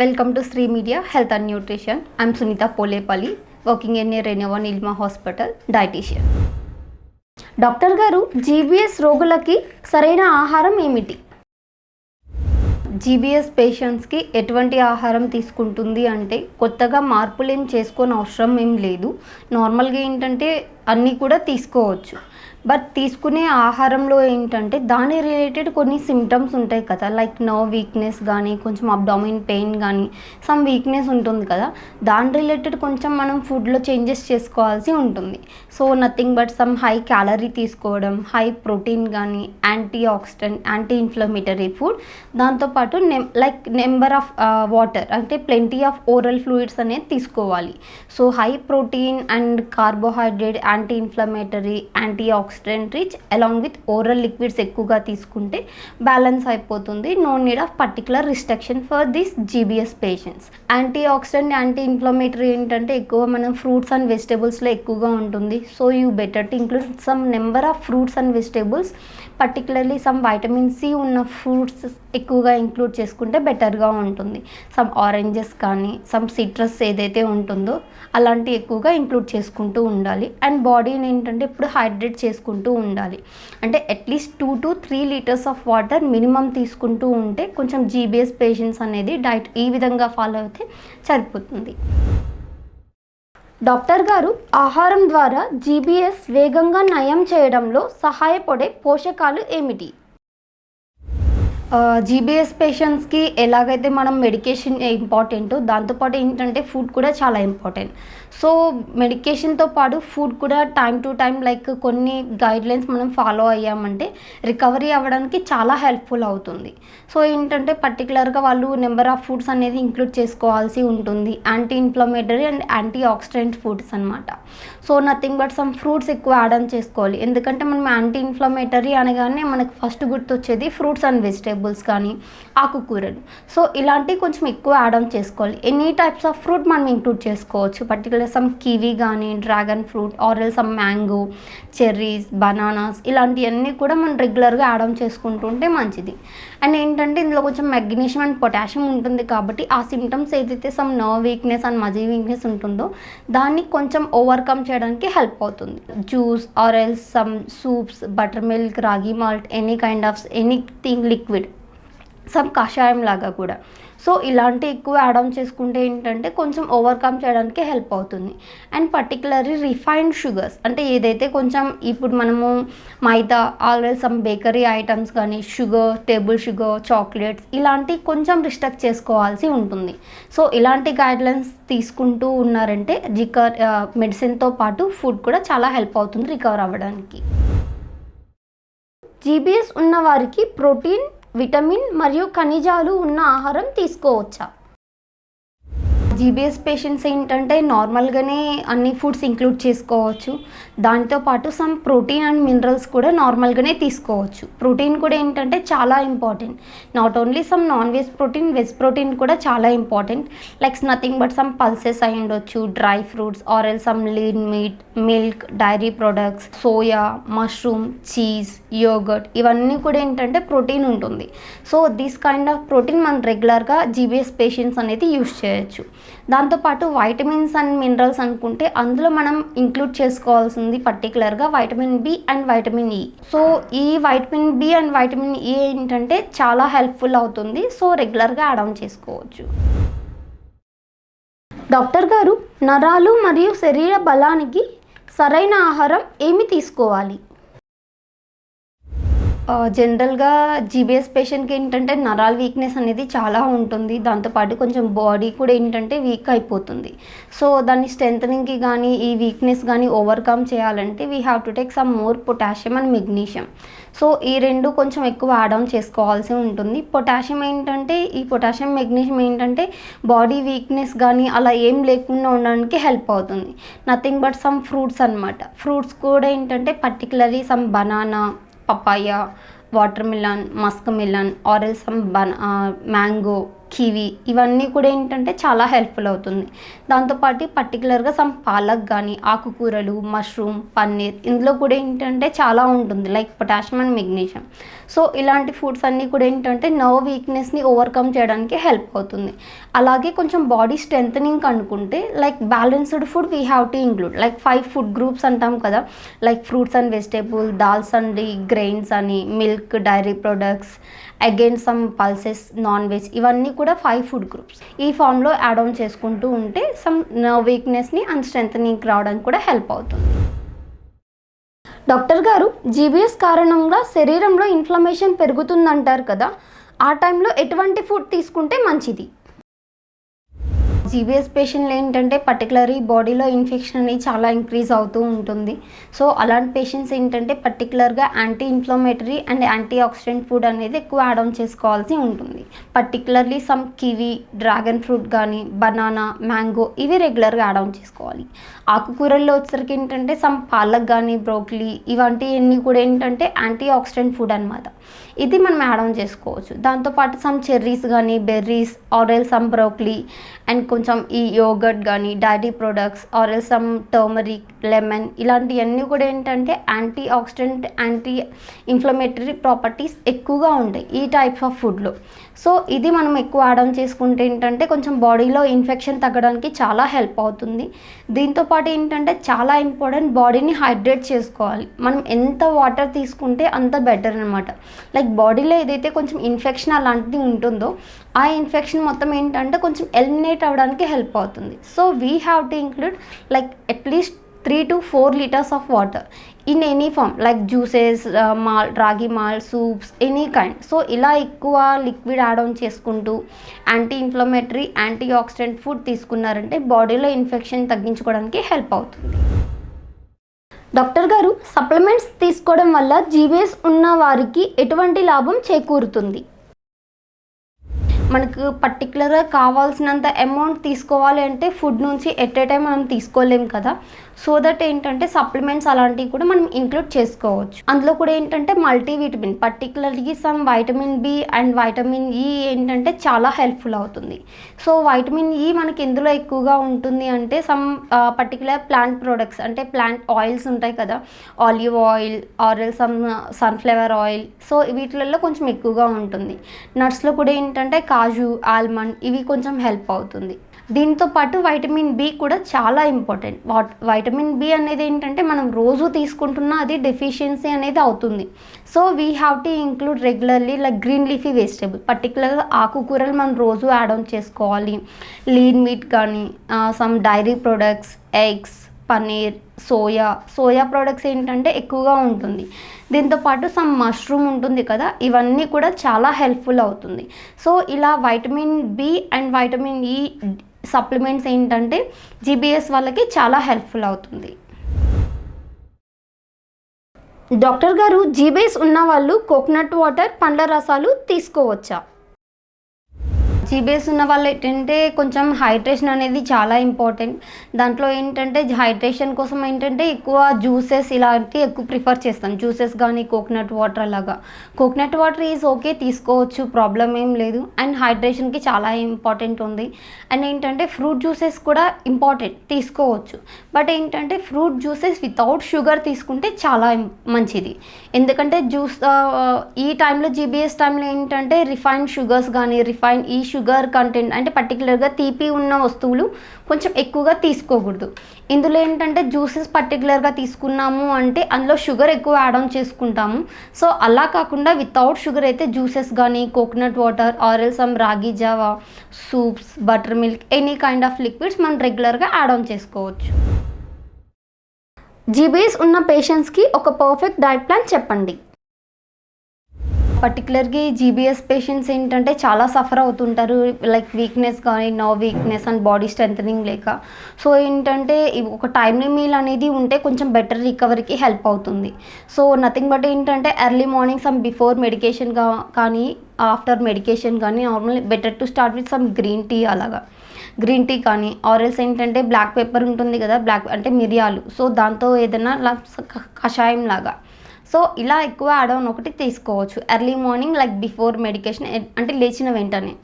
Welcome to Sri Media Health and Nutrition. I'm Sunita Polepalli, working in a Renova Nilma Hospital, dietitian. Doctor గారు, GBs రోగులకి సరైన ఆహారం ఏమిటి? GBs పేషెంట్స్కి ఎటువంటి ఆహారం తీసుకుంటుంది అంటే కొత్తగా మార్పులు ఏం చేసుకోని అవసరం ఏం లేదు. నార్మల్గా ఏంటంటే అన్నీ కూడా తీసుకోవచ్చు. బట్ తీసుకునే ఆహారంలో ఏంటంటే దాని రిలేటెడ్ కొన్ని సిమ్టమ్స్ ఉంటాయి కదా, లైక్ నర్వ్ వీక్నెస్ కానీ, కొంచెం అబ్డామిన్ పెయిన్ కానీ, సమ్ వీక్నెస్ ఉంటుంది కదా, దాని రిలేటెడ్ కొంచెం మనం ఫుడ్లో చేంజెస్ చేసుకోవాల్సి ఉంటుంది. So nothing but some high calorie తీసుకోవడం, హై ప్రోటీన్ కానీ, antioxidant, anti inflammatory food, దాంతోపాటు నెంబర్ ఆఫ్ వాటర్ అంటే ప్లెంటీ ఆఫ్ ఓరల్ ఫ్లూయిడ్స్ అనేది తీసుకోవాలి. So high protein and carbohydrate, anti inflammatory, antioxidant rich along with oral liquids ఎక్కువగా తీసుకుంటే balance అయిపోతుంది. No need of particular restriction for this GBS patients. Antioxidant, anti inflammatory ఏంటంటే ఎక్కువ మనం fruits and వెజిటేబుల్స్లో ఎక్కువగా ఉంటుంది. So you better to include some number of fruits and vegetables, particularly some vitamin C ఉన్న fruits ఎక్కువగా include చేసుకుంటే బెటర్గా ఉంటుంది. సమ్ ఆరెంజెస్ కానీ, సమ్ సిట్రస్ ఏదైతే ఉంటుందో అలాంటివి ఎక్కువగా ఇంక్లూడ్ చేసుకుంటూ ఉండాలి. అండ్ బాడీని ఏంటంటే ఇప్పుడు హైడ్రేట్ చేసుకుంటూ ఉండాలి. అంటే at least 2 to 3 litres of water minimum తీసుకుంటూ ఉంటే కొంచెం జీబీఎస్ పేషెంట్స్ అనేది డైట్ ఈ విధంగా ఫాలో అయితే సరిపోతుంది. డాక్టర్ గారు, ఆహారం ద్వారా జీబీఎస్ వేగంగా నయం చేయడంలో సహాయపడే పోషకాలు ఏమిటి? జీబీఎస్ పేషెంట్స్కి ఎలాగైతే మనం మెడికేషన్ ఇంపార్టెంటో దాంతోపాటు ఏంటంటే ఫుడ్ కూడా చాలా ఇంపార్టెంట్. సో మెడికేషన్తో పాటు ఫుడ్ కూడా టైం టు టైం లైక్ కొన్ని గైడ్లైన్స్ మనం ఫాలో అయ్యామంటే రికవరీ అవ్వడానికి చాలా హెల్ప్ఫుల్ అవుతుంది. సో ఏంటంటే పర్టికులర్గా వాళ్ళు నెంబర్ ఆఫ్ ఫుడ్స్ అనేది ఇంక్లూడ్ చేసుకోవాల్సి ఉంటుంది. Anti inflammatory and antioxidant foods అనమాట. So nothing but some fruits ఎక్కువ యాడ్ ఆన్ చేసుకోవాలి. ఎందుకంటే మనం యాంటీ ఇన్ఫ్లమేటరీ అనగానే మనకు ఫస్ట్ గుర్తొచ్చేది ఫ్రూట్స్ అండ్ వెజిటేబుల్స్ కానీ ఆకుకూరలు. సో ఇలాంటివి కొంచెం ఎక్కువ యాడ్ ఆన్ చేసుకోవాలి. ఎనీ టైప్స్ ఆఫ్ ఫ్రూట్ మనం ఇంక్లూడ్ చేసుకోవచ్చు. పర్టికులర్ సమ్ కివీ కానీ, dragon fruit or some mango, cherries, bananas ఇలాంటివన్నీ కూడా మనం రెగ్యులర్గా యాడ్ ఆన్ చేసుకుంటుంటే మంచిది. అండ్ ఏంటంటే ఇందులో కొంచెం మెగ్నీషియం అండ్ పొటాషియం ఉంటుంది కాబట్టి ఆ సిమ్టమ్స్ ఏదైతే some nerve weakness and muscle weakness ఉంటుందో దాన్ని కొంచెం ఓవర్కమ్ చేయడానికి హెల్ప్ అవుతుంది. Juice or some soups, buttermilk, ragi malt, any kind of anything liquid, some కషాయం లాగా కూడా. సో ఇలాంటి ఎక్కువ యాడ్ ఆన్ చేసుకుంటే ఏంటంటే కొంచెం ఓవర్కమ్ చేయడానికి హెల్ప్ అవుతుంది. అండ్ పర్టికులర్లీ రిఫైన్డ్ షుగర్స్ అంటే ఏదైతే కొంచెం ఇప్పుడు మనము మైదా ఆల్రెడీ సమ్ బేకరీ ఐటమ్స్ కానీ, షుగర్, టేబుల్ షుగర్, చాక్లెట్స్ ఇలాంటివి కొంచెం రిస్ట్రిక్ట్ చేసుకోవాల్సి ఉంటుంది. సో ఇలాంటి గైడ్లైన్స్ తీసుకుంటూ ఉన్నారంటే మెడిసిన్తో పాటు ఫుడ్ కూడా చాలా హెల్ప్ అవుతుంది రికవర్ అవ్వడానికి. జీబీఎస్ ఉన్న వారికి ప్రోటీన్, విటమిన్ మరియు ఖనిజాలు ఉన్న ఆహారం తీసుకోవచ్చా? జీబీఎస్ పేషెంట్స్ ఏంటంటే నార్మల్గానే అన్ని ఫుడ్స్ ఇంక్లూడ్ చేసుకోవచ్చు. దాంతోపాటు సమ్ ప్రోటీన్ అండ్ మినరల్స్ కూడా నార్మల్గానే తీసుకోవచ్చు. ప్రోటీన్ కూడా ఏంటంటే చాలా important. Not only some non veg protein, veg protein కూడా చాలా important. Like nothing but some pulses అయి ఉండొచ్చు, dry fruits or some lean meat, milk, dairy products, soya, mushroom, cheese, yogurt ఇవన్నీ కూడా ఏంటంటే ప్రోటీన్ ఉంటుంది. So this kind of protein మనం రెగ్యులర్గా జీబీఎస్ పేషెంట్స్ అనేది యూస్ చేయొచ్చు. దాంతోపాటు వైటమిన్స్ అండ్ మినరల్స్ అనుకుంటే అందులో మనం ఇంక్లూడ్ చేసుకోవాల్సింది పర్టికులర్గా vitamin B and vitamin E. So ఈ vitamin B and vitamin E ఏంటంటే చాలా హెల్ప్ఫుల్ అవుతుంది. సో రెగ్యులర్గా యాడ్ ఆన్ చేసుకోవచ్చు. డాక్టర్ గారు, నరాలు మరియు శరీర బలానికి సరైన ఆహారం ఏమి తీసుకోవాలి? జనరల్గా జీబీఎస్ పేషెంట్కి ఏంటంటే నరాల వీక్నెస్ అనేది చాలా ఉంటుంది. దాంతోపాటు కొంచెం బాడీ కూడా ఏంటంటే వీక్ అయిపోతుంది. సో దాన్ని స్ట్రెంథనింగ్కి కానీ, ఈ వీక్నెస్ కానీ ఓవర్కమ్ చేయాలంటే we have to take some more potassium and magnesium. So ఈ రెండు కొంచెం ఎక్కువ యాడ్ ఆన్ చేసుకోవాల్సి ఉంటుంది. పొటాషియం ఏంటంటే ఈ పొటాషియం, మెగ్నీషియం ఏంటంటే బాడీ వీక్నెస్ కానీ అలా ఏం లేకుండా ఉండడానికి హెల్ప్ అవుతుంది. నథింగ్ బట్ సమ్ ఫ్రూట్స్ అనమాట. ఫ్రూట్స్ కూడా ఏంటంటే particularly some banana, papaya, watermelon, muskmelon, ఆరెల్ సమ్ మ్యాంగో, కివి ఇవన్నీ కూడా ఏంటంటే చాలా హెల్ప్ఫుల్ అవుతుంది. దాంతోపాటు పర్టికులర్గా సమ్ పాలక్ కానీ, ఆకుకూరలు, మష్రూమ్, పన్నీర్ ఇందులో కూడా ఏంటంటే చాలా ఉంటుంది like potassium and magnesium. So ఇలాంటి ఫుడ్స్ అన్నీ కూడా ఏంటంటే నర్వ్ వీక్నెస్ని ఓవర్కమ్ చేయడానికి హెల్ప్ అవుతుంది. అలాగే కొంచెం బాడీ స్ట్రెంథనింగ్ అనుకుంటే like balanced food we have to include like 5 food groups అంటాం కదా, like fruits and vegetable, dals and grains అని, milk, dairy products, again some pulses, non veg ఇవన్నీ కూడా 5 ఫుడ్ గ్రూప్స్. ఈ ఫామ్లో యాడ్ ఆన్ చేసుకుంటూ ఉంటే సమ్ నర్వ్ వీక్నెస్ని అండ్ స్ట్రెంథనింగ్ రావడానికి కూడా హెల్ప్ అవుతుంది. డాక్టర్ గారు, జీబీఎస్ కారణంగా శరీరంలో ఇన్ఫ్లమేషన్ పెరుగుతుందంటారు కదా, ఆ టైంలో ఎటువంటి ఫుడ్ తీసుకుంటే మంచిది? జీబీఎస్ పేషెంట్లు ఏంటంటే పర్టికులర్లీ బాడీలో ఇన్ఫెక్షన్ అనేది చాలా ఇంక్రీజ్ అవుతూ ఉంటుంది. సో అలాంటి పేషెంట్స్ ఏంటంటే పర్టికులర్గా anti inflammatory and antioxidant food అనేది ఎక్కువ యాడ్ ఆన్ చేసుకోవాల్సి ఉంటుంది. Particularly some kiwi, dragon fruit కానీ, బనానా, మ్యాంగో ఇవి రెగ్యులర్గా యాడ్ ఆన్ చేసుకోవాలి. ఆకుకూరల్లో వచ్చేసరికి ఏంటంటే సమ్ పాలక్ కానీ, బ్రోకలీ ఇవంటివన్నీ కూడా ఏంటంటే యాంటీ ఆక్సిడెంట్ ఫుడ్ అనమాట. ఇది మనం యాడ్ ఆన్ చేసుకోవచ్చు. దాంతోపాటు సమ్ చెర్రీస్ కానీ, berries, or else some broccoli and కొంచెం ఈ యోగర్ట్ కానీ, dairy products, or else some turmeric, lemon ఇలాంటివన్నీ కూడా ఏంటంటే antioxidant, anti inflammatory properties ఎక్కువగా ఉంటాయి ఈ టైప్స్ ఆఫ్ ఫుడ్లో. సో ఇది మనం ఎక్కువ యాడ్ ఆన్ చేసుకుంటే ఏంటంటే కొంచెం బాడీలో ఇన్ఫెక్షన్ తగ్గడానికి చాలా హెల్ప్ అవుతుంది. దీంతోపాటు ఏంటంటే చాలా ఇంపార్టెంట్, బాడీని హైడ్రేట్ చేసుకోవాలి. మనం ఎంత వాటర్ తీసుకుంటే అంత బెటర్ అనమాట. లైక్ బాడీలో ఏదైతే కొంచెం ఇన్ఫెక్షన్ అలాంటిది ఉంటుందో ఆ ఇన్ఫెక్షన్ మొత్తం ఏంటంటే కొంచెం ఎలిమినేట్ అవ్వడానికి హెల్ప్ అవుతుంది. So we have to include like at least 3 to 4 liters of water in any form like juices, malt, ragi malt, soups, any kind. So ఇలా ఎక్కువ లిక్విడ్ యాడ్ ఆన్ చేసుకుంటూ anti inflammatory, antioxidant food తీసుకున్నారంటే బాడీలో infection తగ్గించుకోవడానికి help అవుతుంది. Doctor గారు, supplements తీసుకోవడం వల్ల జీబీఎస్ ఉన్న వారికి ఎటువంటి లాభం చేకూరుతుంది? మనకు పర్టికులర్గా కావాల్సినంత అమౌంట్ తీసుకోవాలి అంటే ఫుడ్ నుంచి ఎట్ ఏ టైం మనం తీసుకోలేము కదా. సో దట్ ఏంటంటే సప్లిమెంట్స్ అలాంటివి కూడా మనం ఇంక్లూడ్ చేసుకోవచ్చు. అందులో కూడా ఏంటంటే multivitamin, particularly some vitamin B and vitamin E ఏంటంటే చాలా హెల్ప్ఫుల్ అవుతుంది. సో వైటమిన్ ఈ మనకి ఎందులో ఎక్కువగా ఉంటుంది అంటే సమ్ పర్టికులర్ ప్లాంట్ ప్రొడక్ట్స్ అంటే ప్లాంట్ ఆయిల్స్ ఉంటాయి కదా, olive oil, or else some sunflower oil. So వీటిలలో కొంచెం ఎక్కువగా ఉంటుంది. నట్స్లో కూడా ఏంటంటే కాజు, ఆల్మండ్ ఇవి కొంచెం హెల్ప్ అవుతుంది. దీంతో పాటు వైటమిన్ బి కూడా చాలా ఇంపార్టెంట్. వైటమిన్ బి అనేది ఏంటంటే మనం రోజు తీసుకుంటున్న అది డెఫిషియన్సీ అనేది అవుతుంది. So we have to include regularly like green leafy vegetable, పర్టికులర్గా ఆకుకూరలు మనం రోజు యాడ్ ఆన్ చేసుకోవాలి. లీన్ మీట్ కానీ, some dairy products, eggs, paneer, soya products ఏంటంటే ఎక్కువగా ఉంటుంది. దీంతోపాటు సమ్ మష్రూమ్ ఉంటుంది కదా, ఇవన్నీ కూడా చాలా హెల్ప్ఫుల్ అవుతుంది. సో ఇలా vitamin B and vitamin E supplements ఏంటంటే జీబీఎస్ వాళ్ళకి చాలా హెల్ప్ఫుల్ అవుతుంది. డాక్టర్ గారు, జీబీఎస్ ఉన్న వాళ్ళు కోకోనట్ వాటర్, పండ్ల రసాలు తీసుకోవచ్చా? జీబీఎస్ ఉన్న వాళ్ళు ఏంటంటే కొంచెం హైడ్రేషన్ అనేది చాలా ఇంపార్టెంట్. దాంట్లో ఏంటంటే హైడ్రేషన్ కోసం ఏంటంటే ఎక్కువ జ్యూసెస్ ఇలాంటివి ఎక్కువ ప్రిఫర్ చేస్తాం. జ్యూసెస్ కానీ, కోకోనట్ వాటర్ అలాగా. కోకోనట్ వాటర్ ఈజ్ ఓకే, తీసుకోవచ్చు, ప్రాబ్లం ఏం లేదు. అండ్ హైడ్రేషన్కి చాలా ఇంపార్టెంట్ ఉంది. అండ్ ఏంటంటే ఫ్రూట్ జ్యూసెస్ కూడా ఇంపార్టెంట్, తీసుకోవచ్చు. బట్ ఏంటంటే ఫ్రూట్ జ్యూసెస్ వితౌట్ షుగర్ తీసుకుంటే చాలా మంచిది. ఎందుకంటే ఈ టైంలో జీబీఎస్ టైంలో ఏంటంటే రిఫైన్డ్ షుగర్స్ కానీ, రిఫైన్డ్ ఈ షుగర్ కంటెంట్ అంటే పర్టికులర్గా తీపి ఉన్న వస్తువులు కొంచెం ఎక్కువగా తీసుకోకూడదు. ఇందులో ఏంటంటే జ్యూసెస్ పర్టికులర్గా తీసుకున్నాము అంటే అందులో షుగర్ ఎక్కువ యాడ్ ఆన్ చేసుకుంటాము. సో అలా కాకుండా వితౌట్ షుగర్ అయితే జ్యూసెస్ కానీ, కోకోనట్ వాటర్, ఆరెల్ సమ్ రాగి Java, soups, butter milk, any kind of liquids మనం రెగ్యులర్గా యాడ్ ఆన్ చేసుకోవచ్చు. జీబీఎస్ ఉన్న పేషెంట్స్కి ఒక పర్ఫెక్ట్ డైట్ ప్లాన్ చెప్పండి. పర్టికులర్గా జీబీఎస్ పేషెంట్స్ ఏంటంటే చాలా సఫర్ అవుతుంటారు, లైక్ వీక్నెస్ కానీ, nerve weakness and body strengthening లేక. సో ఏంటంటే ఒక టైమ్లీ మీల్ అనేది ఉంటే కొంచెం బెటర్ రికవరీకి హెల్ప్ అవుతుంది. సో నథింగ్ బట్ ఏంటంటే early morning some before medication కానీ, ఆఫ్టర్ మెడికేషన్ కానీ normal better to start with some green tea అలాగా. గ్రీన్ టీ కానీ, ఆరెల్స్ ఏంటంటే బ్లాక్ పెప్పర్ ఉంటుంది కదా, బ్లాక్ అంటే మిరియాలు. సో దాంతో ఏదైనా కషాయం లాగా సో ఇలా ఎక్కువ యాడ్ ఆన్ ఒకటి తీసుకోవచ్చు early morning like before medication, అంటే లేచిన వెంటనే.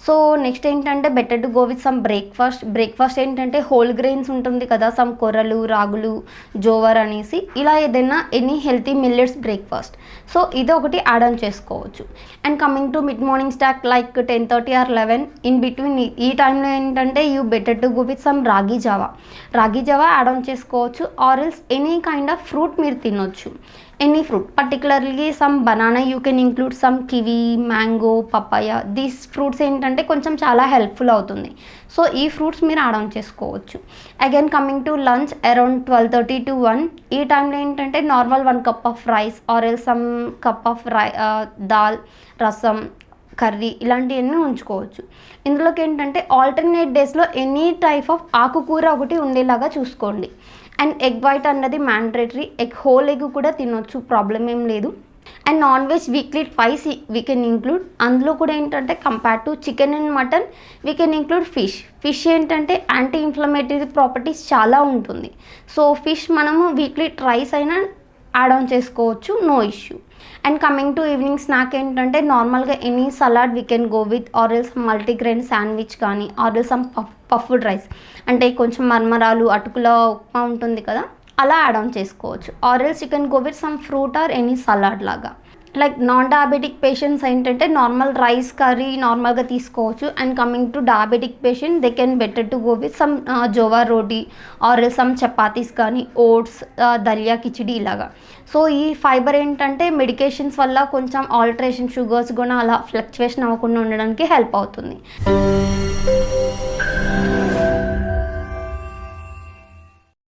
సో నెక్స్ట్ ఏంటంటే better to go with some breakfast ఏంటంటే హోల్ గ్రెయిన్స్ ఉంటుంది కదా, సమ్ కొర్రలు, రాగులు, జోవర్ అనేసి ఇలా ఏదైనా any healthy millets breakfast. So ఇది ఒకటి యాడ్ ఆన్ చేసుకోవచ్చు. And coming to mid morning stock like 10:30 or 11 in between, ఈ టైంలో ఏంటంటే you better to go with some రాగి జావా యాడ్ ఆన్ చేసుకోవచ్చు. Or else any kind of fruit మీరు తినొచ్చు, any fruit, particularly some banana you can include, some kiwi, mango, papaya. These fruits ఏంటంటే కొంచెం చాలా హెల్ప్ఫుల్ అవుతుంది. సో ఈ fruits మీరు యాడ్ ఆన్ చేసుకోవచ్చు. Again coming to lunch around 12:30 to 1, ఈ టైంలో ఏంటంటే నార్మల్ 1 cup of రైస్ or else some cup of dal, rasam, curry ఇలాంటివన్నీ ఉంచుకోవచ్చు. ఇందులోకి ఏంటంటే ఆల్టర్నేట్ డేస్లో ఎనీ టైప్ ఆఫ్ ఆకుకూర ఒకటి ఉండేలాగా చూసుకోండి. అండ్ ఎగ్ వైట్ అన్నది మ్యాండేటరీ, హోల్ ఎగ్ కూడా తినొచ్చు, ప్రాబ్లం ఏం లేదు. And non veg weekly twice we can include. అందులో కూడా ఏంటంటే compare to chicken and mutton we can include fish ఏంటంటే యాంటీ ఇన్ఫ్లమేటరీ ప్రాపర్టీస్ చాలా ఉంటుంది. సో ఫిష్ మనము వీక్లీ ట్రైస్ అయినా యాడ్ ఆన్ చేసుకోవచ్చు, no issue. And coming to evening snack ఏంటంటే నార్మల్గా any salad we can go with, or else multigrain sandwich కానీ, or else some puffed rice, అంటే కొంచెం మర్మరాలు, అటుకుల ఉప్మా ఉంటుంది కదా, అలా యాడ్ ఆన్ చేసుకోవచ్చు. Or else you can go with some fruit or any salad లాగా. లైక్ నాన్ డయాబెటిక్ పేషెంట్స్ ఏంటంటే నార్మల్ రైస్ కర్రీ నార్మల్గా తీసుకోవచ్చు. And coming to diabetic patient they can better to go with some jowar roti or some chapatis కానీ, oats, dalia khichdi ఇలాగా. So ఈ fibre ఏంటంటే medications వల్ల కొంచెం ఆల్టరేషన్, షుగర్స్ కూడా అలా ఫ్లక్చువేషన్ అవ్వకుండా ఉండడానికి హెల్ప్ అవుతుంది.